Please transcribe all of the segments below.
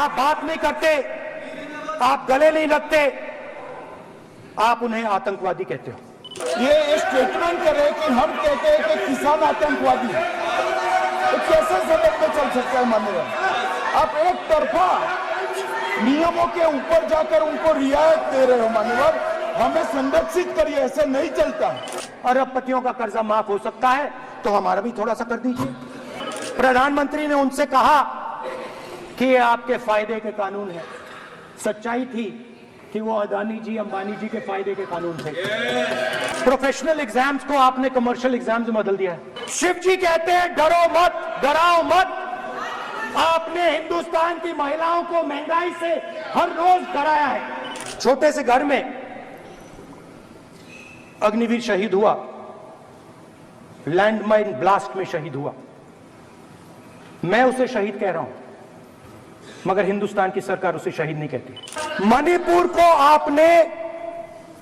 आप बात नहीं करते, आप गले नहीं लगते, आप उन्हें आतंकवादी कहते हो। ये स्टेटमेंट करे कि हम कहते हैं कि किसान आतंकवादी है, तो कैसे सदन में चल सकता है मान्यवर? आप एक तरफा नियमों के ऊपर जाकर उनको रियायत दे रहे हो मान्यवर, हमें संरक्षित करिए, ऐसे नहीं चलता। अरबपतियों का कर्जा माफ हो सकता है तो हमारा भी थोड़ा सा कर दीजिए। प्रधानमंत्री ने उनसे कहा कि ये आपके फायदे के कानून है। सच्चाई थी कि वो अदानी जी, अंबानी जी के फायदे के कानून थे। प्रोफेशनल एग्जाम्स को आपने कमर्शियल एग्जाम्स में बदल दिया है। शिव जी कहते हैं डरो मत, डराओ मत। आपने हिंदुस्तान की महिलाओं को महंगाई से हर रोज डराया है। छोटे से घर में अग्निवीर शहीद हुआ, लैंडमाइन ब्लास्ट में शहीद हुआ। मैं उसे शहीद कह रहा हूं, मगर हिंदुस्तान की सरकार उसे शहीद नहीं कहती। मणिपुर को आपने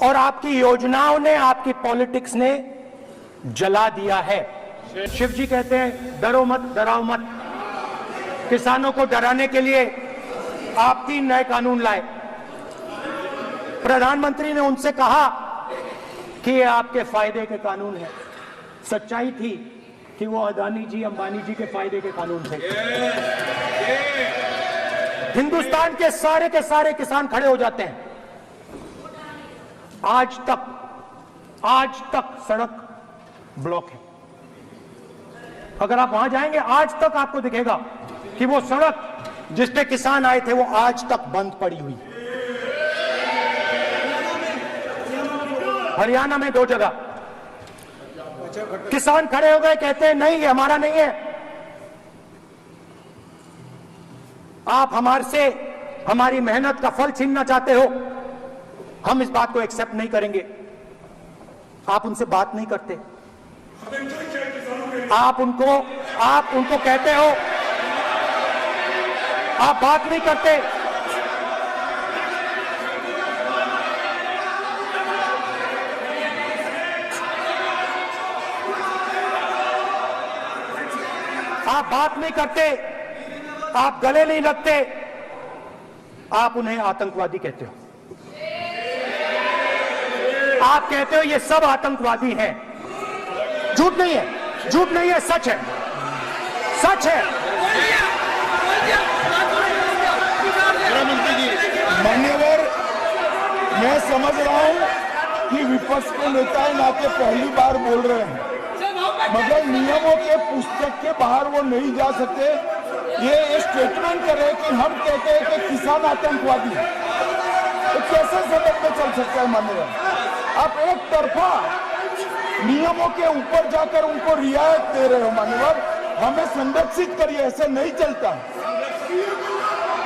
और आपकी योजनाओं ने, आपकी पॉलिटिक्स ने जला दिया है। शिव जी कहते हैं डरो मत, डराओ मत। किसानों को डराने के लिए आप 3 नए कानून लाए। प्रधानमंत्री ने उनसे कहा कि ये आपके फायदे के कानून है। सच्चाई थी कि वो अदानी जी, अंबानी जी के फायदे के कानून थे। हिंदुस्तान के सारे किसान खड़े हो जाते हैं। आज तक सड़क ब्लॉक है। अगर आप वहां जाएंगे, आज तक आपको दिखेगा कि वो सड़क जिस पे किसान आए थे वो आज तक बंद पड़ी हुई। हरियाणा में 2 जगह किसान खड़े हो गए, कहते हैं नहीं ये हमारा नहीं है। आप हमारे से हमारी मेहनत का फल छीनना चाहते हो, हम इस बात को एक्सेप्ट नहीं करेंगे। आप उनसे बात नहीं करते, आप उनको कहते हो, आप बात नहीं करते। आप बात नहीं करते, आप गले नहीं लगते, आप उन्हें आतंकवादी कहते हो। आप कहते हो ये सब आतंकवादी हैं। झूठ नहीं है, झूठ नहीं है, सच है, सच है। मान्यवर, मैं समझ रहा हूं कि विपक्ष के नेता नाते पहली बार बोल रहे हैं, मगर नियमों के पुस्तक के बाहर वो नहीं जा सकते। ये स्टेटमेंट करे कि हम कहते हैं कि किसान आतंकवादी है, तो कैसे सदन में चल सकता है मान्यवर? आप एक तरफा नियमों के ऊपर जाकर उनको रियायत दे रहे हो मान्यवर, हमें संरक्षित करिए, ऐसे नहीं चलता।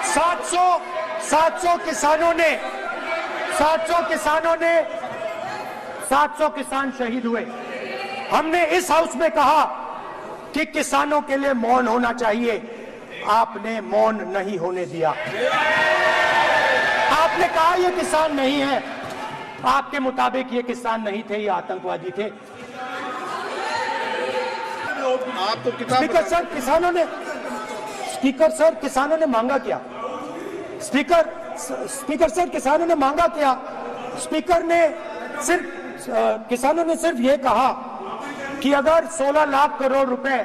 700 किसान शहीद हुए। हमने इस हाउस में कहा कि किसानों के लिए मौन होना चाहिए, आपने मौन नहीं होने दिया। आपने कहा ये किसान नहीं है, आपके मुताबिक ये किसान नहीं थे, ये आतंकवादी थे। आप तो स्पीकर सर, किसानों ने मांगा क्या? स्पीकर सर, किसानों ने मांगा क्या? किसानों ने सिर्फ ये कहा कि अगर 16 लाख करोड़ रुपए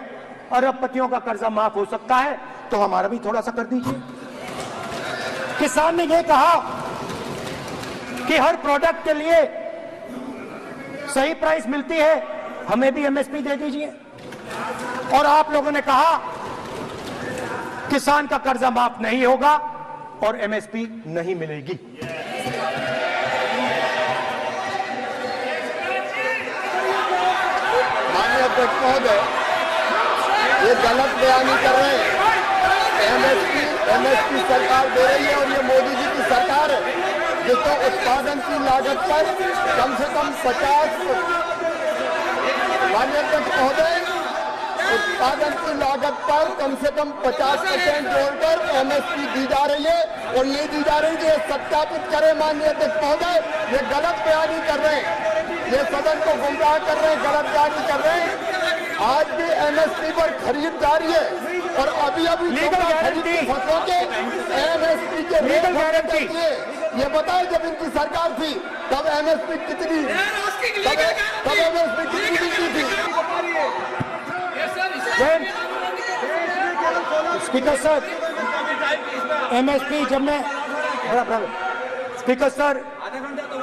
अरबपतियों का कर्जा माफ हो सकता है तो हमारा भी थोड़ा सा कर दीजिए। किसान ने ये कहा कि हर प्रोडक्ट के लिए सही प्राइस मिलती है, हमें भी एमएसपी दे दीजिए। और आप लोगों ने कहा किसान का कर्जा माफ नहीं होगा और एमएसपी नहीं मिलेगी। माननीय अध्यक्ष महोदय, ये गलत बयानी कर रहे हैं। एमएसपी सरकार दे रही है और ये मोदी जी की सरकार है जिसको उत्पादन की लागत पर कम से कम 50, माननीय अध्यक्ष महोदय, उत्पादन की लागत पर कम से कम 50% जोड़कर एमएसपी दी जा रही है और ये दी जा रही है। सत्यापित करें माननीय अध्यक्ष महोदय, ये गलत बयानी कर रहे हैं, ये सदन को गुमराह कर रहे हैं, गलत बयानी कर रहे हैं। आज भी एमएसपी पर खरीद जारी है और अभी खरीद फसलों के मुझे लीगल गारंटी। ये बताएं जब इनकी सरकार थी तब एमएसपी कितनी तब एमएसपी कितनी मिलती थी? स्पीकर सर, एमएसपी जब मैं speaker sir,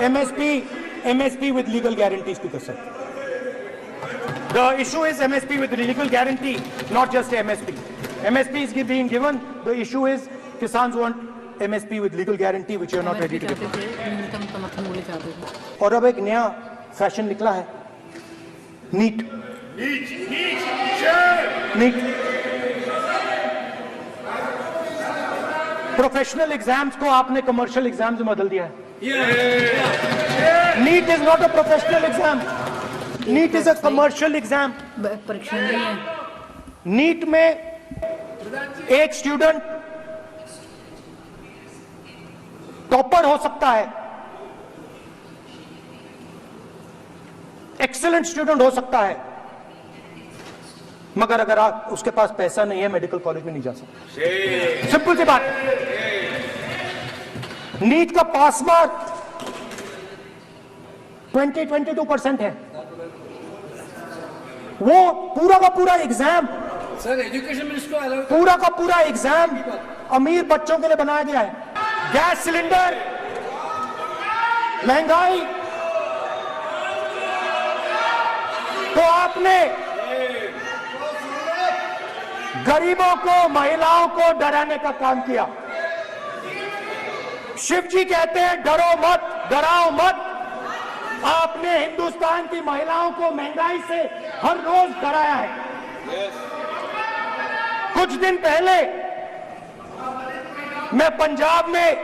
MSP with legal guarantee, speaker sir, the issue is MSP with legal guarantee, not just MSP. MSP is being given. The issue is Kisans want MSP with legal guarantee, which you are not ready to give. न्यूनतम समर्थन मूल्य चाहते थे। और अब एक नया fashion निकला है, नीट। प्रोफेशनल एग्जाम्स को आपने कमर्शियल एग्जाम्स में बदल दिया है। NEET is not a professional exam, NEET is a commercial exam. परीक्षा नहीं है। नीट में एक स्टूडेंट टॉपर हो सकता है, एक्सीलेंट स्टूडेंट हो सकता है, मगर अगर आप उसके पास पैसा नहीं है मेडिकल कॉलेज में नहीं जा सकता। सिंपल सी बात। नीट का पास मार्क 22% है। वो पूरा का पूरा एग्जाम, सर एजुकेशन मिनिस्टर को पूरा का पूरा एग्जाम अमीर बच्चों के लिए बनाया गया है। गैस सिलेंडर, महंगाई, तो आपने गरीबों को, महिलाओं को डराने का काम किया। शिव जी कहते हैं डरो मत, डराओ मत। आपने हिंदुस्तान की महिलाओं को महंगाई से हर रोज डराया है। कुछ दिन पहले मैं पंजाब में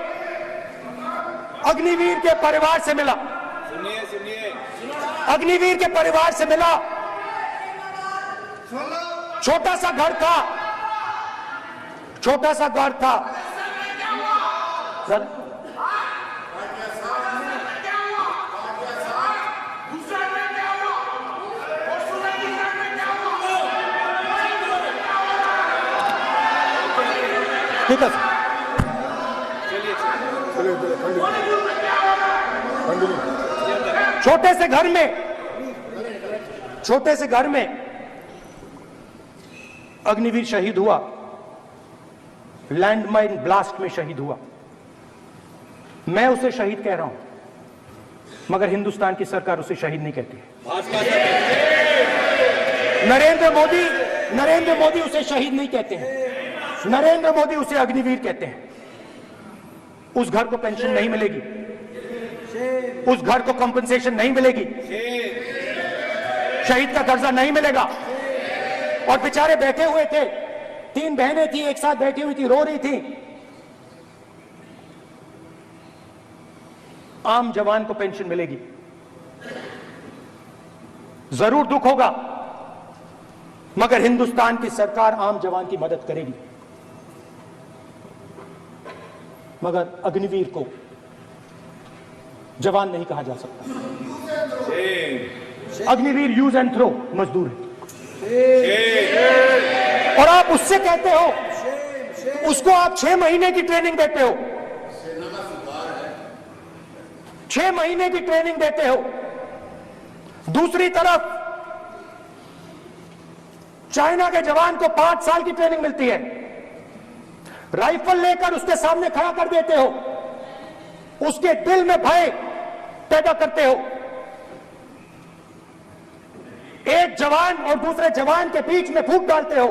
अग्निवीर के परिवार से मिला। अग्निवीर के परिवार से मिला। छोटा सा घर था, छोटा सा घर था सर। ठीक है सर। छोटे से घर में अग्निवीर शहीद हुआ, लैंडमाइन ब्लास्ट में शहीद हुआ। मैं उसे शहीद कह रहा हूं, मगर हिंदुस्तान की सरकार उसे शहीद नहीं कहती है। नरेंद्र मोदी उसे शहीद नहीं कहते हैं। नरेंद्र मोदी उसे अग्निवीर कहते हैं। उस घर को पेंशन नहीं मिलेगी, उस घर को कंपनसेशन नहीं मिलेगी, शहीद का दर्जा नहीं मिलेगा। और बेचारे बैठे हुए थे, 3 बहनें थी, एक साथ बैठी हुई थी, रो रही थी। आम जवान को पेंशन मिलेगी, जरूर दुख होगा, मगर हिंदुस्तान की सरकार आम जवान की मदद करेगी। मगर अग्निवीर को जवान नहीं कहा जा सकता। अग्निवीर यूज एंड थ्रो मजदूर है। और आप उससे कहते हो, उसको आप 6 महीने की ट्रेनिंग देते हो, 6 महीने की ट्रेनिंग देते हो। दूसरी तरफ चाइना के जवान को 5 साल की ट्रेनिंग मिलती है। राइफल लेकर उसके सामने खड़ा कर देते हो, उसके दिल में भय पैदा करते हो। एक जवान और दूसरे जवान के बीच में फूट डालते हो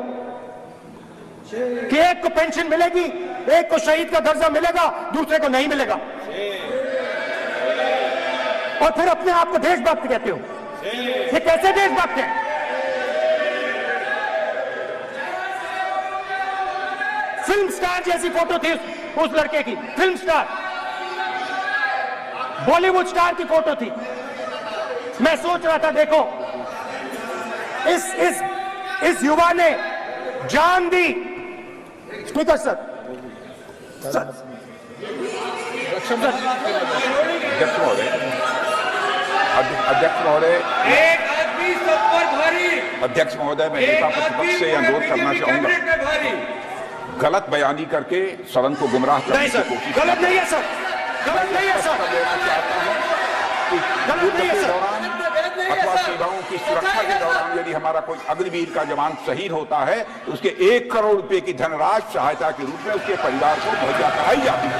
कि एक को पेंशन मिलेगी, एक को शहीद का दर्जा मिलेगा, दूसरे को नहीं मिलेगा। और फिर अपने आप को देशभक्त कहते हो। ये कैसे देशभक्त है? फिल्म स्टार जैसी फोटो थी उस लड़के की, फिल्म स्टार, बॉलीवुड स्टार की फोटो थी। मैं सोच रहा था, देखो इस युवा ने जान दी। स्पीकर सर, अध्यक्ष महोदय, मैं नेता प्रतिपक्ष से अनुरोध करना चाहूंगा। गलत बयानी करके सदन को गुमराह करने नहीं की सर, कोशिश गलत नहीं है सर, गलत नहीं है सर, लेना चाहता हूं कि गलत युद्ध नहीं है के सर। दौरान अथवा सीमाओं की सुरक्षा के दौरान यदि हमारा कोई अग्निवीर का जवान शहीद होता है तो उसके 1 करोड़ रुपए की धनराशि सहायता के रूप में उसके परिवार को मुहैया कराई जाती है।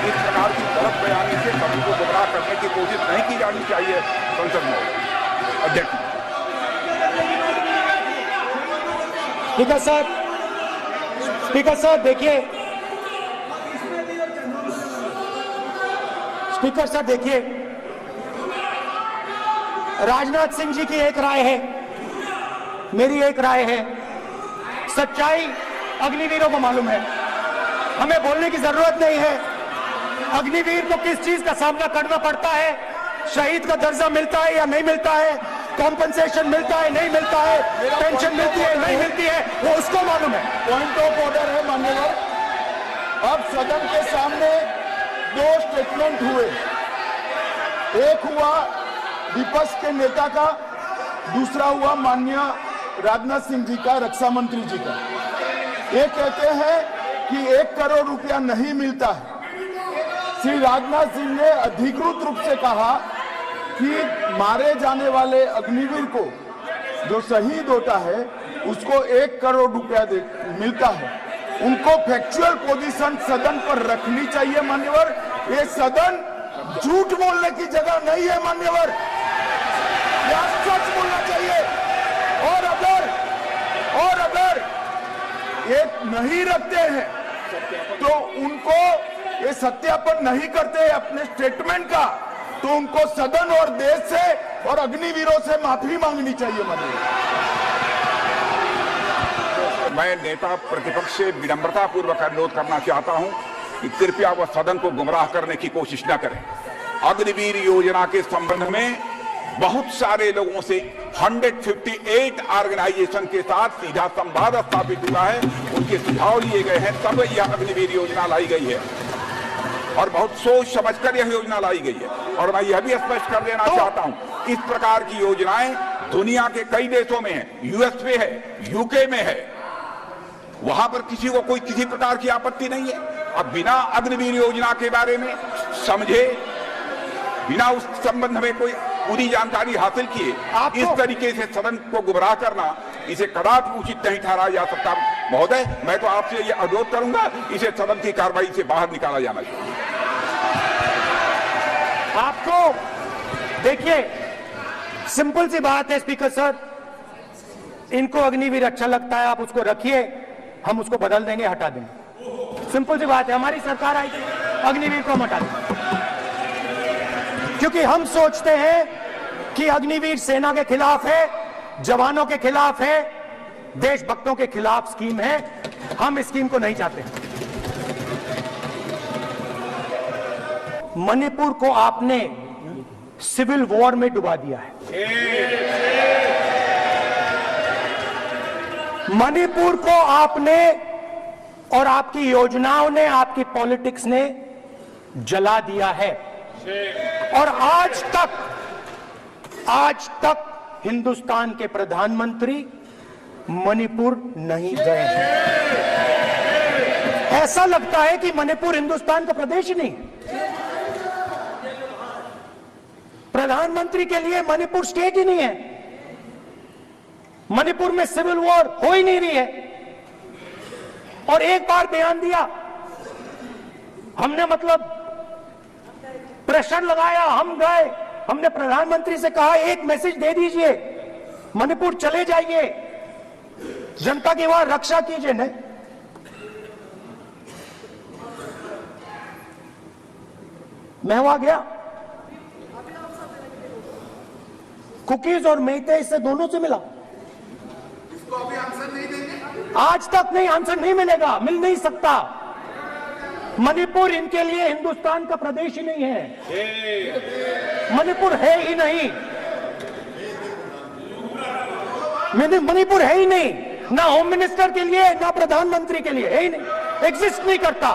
इस प्रकार की गलत बयानी से सभी को गुमराह करने की कोशिश नहीं की जानी चाहिए। संसद में अध्यक्ष स्पीकर सर देखिए, स्पीकर सर देखिए, राजनाथ सिंह जी की एक राय है, मेरी एक राय है। सच्चाई अग्निवीरों को मालूम है, हमें बोलने की जरूरत नहीं है। अग्निवीर को किस चीज का सामना करना पड़ता है, शहीद का दर्जा मिलता है या नहीं मिलता है, कॉम्पनसेशन मिलता है नहीं मिलता है, पेंशन मिलती है नहीं मिलती है, वो उसको मालूम है। पॉइंट ऑफ ऑर्डर है मान्यवर। अब सदन के सामने 2 स्टेटमेंट हुए, एक हुआ विपक्ष के नेता का, दूसरा हुआ माननीय राजनाथ सिंह जी का, रक्षा मंत्री जी का। ये कहते हैं कि 1 करोड़ रुपया नहीं मिलता है। श्री राजनाथ सिंह ने अधिकृत रूप से कहा कि मारे जाने वाले अग्निवीर को जो शहीद होता है उसको 1 करोड़ रुपया मिलता है। उनको फैक्चुअल पोजीशन सदन पर रखनी चाहिए मान्यवर। ये सदन झूठ बोलने की जगह नहीं है मान्यवर, या सच बोलना चाहिए। और अगर ये नहीं रखते हैं तो उनको ये सत्यापन नहीं करते अपने स्टेटमेंट का, तो उनको सदन और देश से और अग्निवीरों से माफी मांगनी चाहिए माननीय। मैं नेता प्रतिपक्ष से विनम्रता पूर्वक अनुरोध करना चाहता हूं कि कृपया वह सदन को गुमराह करने की कोशिश न करें। अग्निवीर योजना के संबंध में बहुत सारे लोगों से 158 ऑर्गेनाइजेशन के साथ सीधा संवाद स्थापित हुआ है, उनके सुझाव लिए गए हैं, तब यह अग्निवीर योजना लाई गई है और बहुत सोच समझकर यह योजना लाई गई है। और मैं यह भी स्पष्ट कर देना चाहता हूं, इस प्रकार की योजनाएं दुनिया के कई देशों में है, यूएस में है, यूके में है, वहां पर किसी को कोई किसी प्रकार की आपत्ति नहीं है। अब बिना अग्निवीर योजना के बारे में समझे, बिना उस संबंध में कोई पूरी जानकारी हासिल किए इस तरीके से सदन को गुमराह करना, इसे कदापि उचित नहीं ठहराया जा सकता। महोदय, मैं तो आपसे ये अनुरोध करूंगा, इसे सदन की कार्रवाई से बाहर निकाला जाना चाहिए। आपको देखिए, सिंपल सी बात है स्पीकर सर, इनको अग्निवीर अच्छा लगता है, आप उसको रखिए, हम उसको बदल देंगे, हटा देंगे। सिंपल सी बात है, हमारी सरकार आई थी, अग्निवीर को हम हटा देंगे, क्योंकि हम सोचते हैं कि अग्निवीर सेना के खिलाफ है, जवानों के खिलाफ है, देशभक्तों के खिलाफ स्कीम है। हम इस स्कीम को नहीं चाहते। मणिपुर को आपने सिविल वॉर में डुबा दिया है। मणिपुर को आपने और आपकी योजनाओं ने, आपकी पॉलिटिक्स ने जला दिया है। और आज तक हिंदुस्तान के प्रधानमंत्री मणिपुर नहीं गए हैं। ऐसा लगता है कि मणिपुर हिंदुस्तान का प्रदेश ही नहीं। प्रधानमंत्री के लिए मणिपुर स्टेट ही नहीं है। मणिपुर में सिविल वॉर हो ही नहीं रही है। और एक बार बयान दिया हमने, मतलब प्रेशर लगाया, हम गए, हमने प्रधानमंत्री से कहा एक मैसेज दे दीजिए, मणिपुर चले जाइए, जनता की वहां रक्षा कीजिए। नहीं, मैं वहां गया, कुकीज और मेहते इससे दोनों से मिला। इसको अभी आंसर नहीं देंगे, आज तक नहीं, आंसर नहीं मिलेगा, मिल नहीं सकता। मणिपुर इनके लिए हिंदुस्तान का प्रदेश ही नहीं है। मणिपुर है ही नहीं, मणिपुर है ही नहीं, ना होम मिनिस्टर के लिए, ना प्रधानमंत्री के लिए, है ही नहीं, एग्जिस्ट नहीं करता,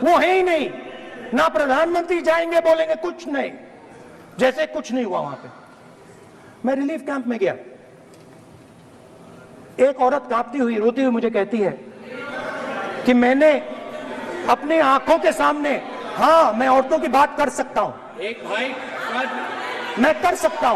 वो है ही नहीं। ना प्रधानमंत्री जाएंगे बोलेंगे कुछ नहीं, जैसे कुछ नहीं हुआ वहां पे। मैं रिलीफ कैंप में गया, एक औरत कांपती हुई रोती हुई मुझे कहती है कि मैंने अपनी आंखों के सामने, हाँ मैं औरतों की बात कर सकता हूं, एक भाई मैं कर सकता हूं।